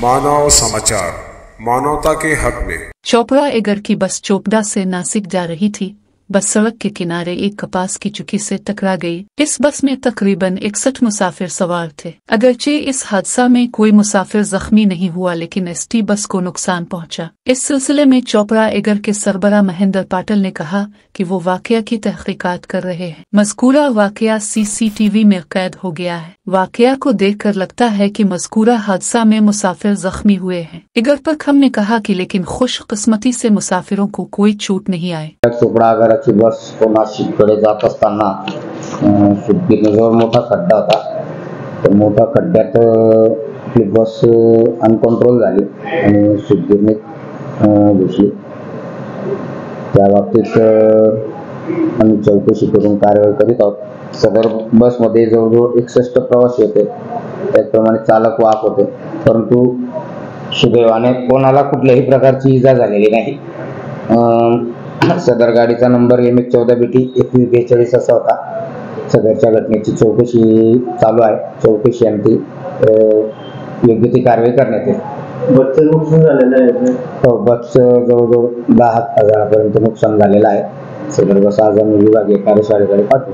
मानव समाचार, मानवता के हक में। चोपड़ा एगर की बस चोपड़ा से नासिक जा रही थी। बस सड़क के किनारे एक कपास की चुकी से टकरा गई। इस बस में तकरीबन 61 मुसाफिर सवार थे। अगरचे इस हादसा में कोई मुसाफिर जख्मी नहीं हुआ, लेकिन एसटी बस को नुकसान पहुंचा। इस सिलसिले में चोपड़ा एगर के सरबरा महेंद्र पाटिल ने कहा कि वो वाकया की तहकीकात कर रहे हैं। मज़कूरा वाकया CCTV में कैद हो गया है। वाकया को देखकर लगता है कि मज़कूरा हादसा में मुसाफिर जख्मी हुए हैं। एगर पर हमने कहा कि लेकिन खुशकिस्मती से मुसाफिरों को कोई चोट नहीं आई। चोपड़ा आगाराची बस तो नाशिककडे जात असताना सुटकीनजवळ मोठा खड्डा होता। तर मोठा खड्ड्यात आपली बस अनकंट्रोल झाली आणि सुटकीने घुसली। त्या बाबतीत आम्ही चौकशी करून कारवाई करीत आहोत। सदर बसमध्ये जवळजवळ 61 प्रवासी होते, त्याचप्रमाणे चालक वाहक होते, परंतु सुदैवाने कोणाला कुठल्याही प्रकारची इजा झालेली नाही। सदर गाडीचा नंबर MH14BT 2142 असा होता। सदरच्या घटनेची चौकशी चालू आहे। चौकशी अंती योग्य ती कारवाई करण्यात येईल। बसचं नुकसान झालेलं आहे। हो, बसचं जवळजवळ 10,000 पर्यंत नुकसान झालेलं आहे। सदर बस आज आम्ही विभागीय कार्यशाळेकडे पाठवू।